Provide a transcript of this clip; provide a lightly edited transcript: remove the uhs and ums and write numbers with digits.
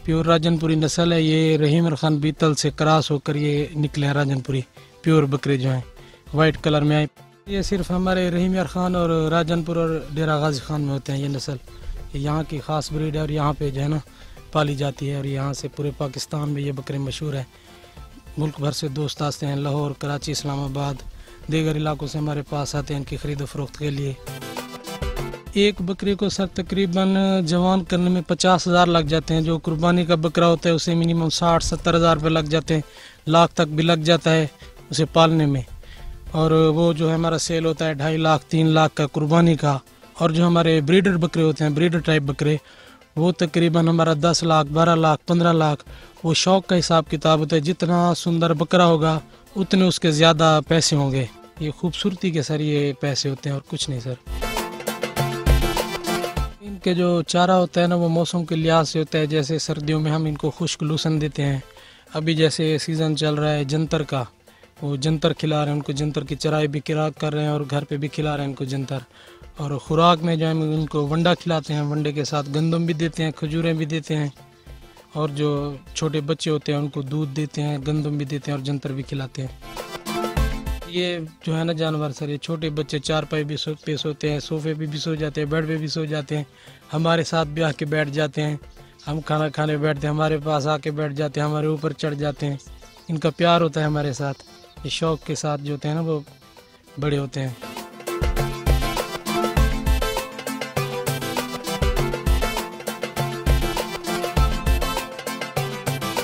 Pure Rajanpuri नस्ल है। ये रहीम खान बीतल से क्रॉस होकर ये निकले हैं राजनपुरी प्योर बकरे जो हैं, वाइट कलर में आए। ये सिर्फ हमारे रहीम खान और राजनपुर और डेरा गाजी खान में होते हैं। ये नस्ल यहाँ की ख़ास ब्रीड है और यहाँ पे जो है ना पाली जाती है, और यहाँ से पूरे पाकिस्तान में ये बकरे मशहूर है। मुल्क भर से दोस्त आते हैं, लाहौर, कराची, इस्लामाबाद, दीगर इलाकों से हमारे पास आते हैं इनकी ख़रीद फरोख्त के लिए। एक बकरे को सर तकरीबन जवान करने में 50,000 लग जाते हैं। जो कुर्बानी का बकरा होता है उसे मिनिमम 60-70 हज़ार रुपये लग जाते हैं, लाख तक भी लग जाता है उसे पालने में। और वो जो है हमारा सेल होता है 2.5 लाख 3 लाख का कुर्बानी का। और जो हमारे ब्रीडर बकरे होते हैं, ब्रीडर टाइप बकरे, वो तकरीबन हमारा 10 लाख 12 लाख 15 लाख, वो शौक़ का हिसाब किताब होता है। जितना सुंदर बकरा होगा उतने उसके ज़्यादा पैसे होंगे। ये खूबसूरती के सर ये पैसे होते हैं और कुछ नहीं सर। इनके जो चारा होता है ना वो मौसम के लिहाज से होता है। जैसे सर्दियों में हम इनको खुश्क लूसन देते हैं। अभी जैसे सीज़न चल रहा है जंतर का, वो जंतर खिला रहे हैं उनको, जंतर की चराई भी कर रहे हैं और घर पे भी खिला रहे हैं इनको जंतर। और ख़ुराक में जो है उनको वंडा खिलाते हैं, वंडे के साथ गंदम भी देते हैं, खजूरें भी देते हैं। और जो छोटे बच्चे होते हैं उनको दूध देते हैं, गंदम भी देते हैं और जंतर भी खिलाते हैं। ये जो है ना जानवर सर, ये छोटे बच्चे चारपाई भी पे सोते हैं, सोफे पे भी सो जाते हैं, बेड पे भी सो जाते हैं, हमारे साथ भी आके बैठ जाते हैं। हम खाना खाने बैठते हैं, हमारे पास आके बैठ जाते हैं, हमारे ऊपर चढ़ जाते हैं। इनका प्यार होता है हमारे साथ। ये शौक़ के साथ जो होते हैं ना वो बड़े होते हैं।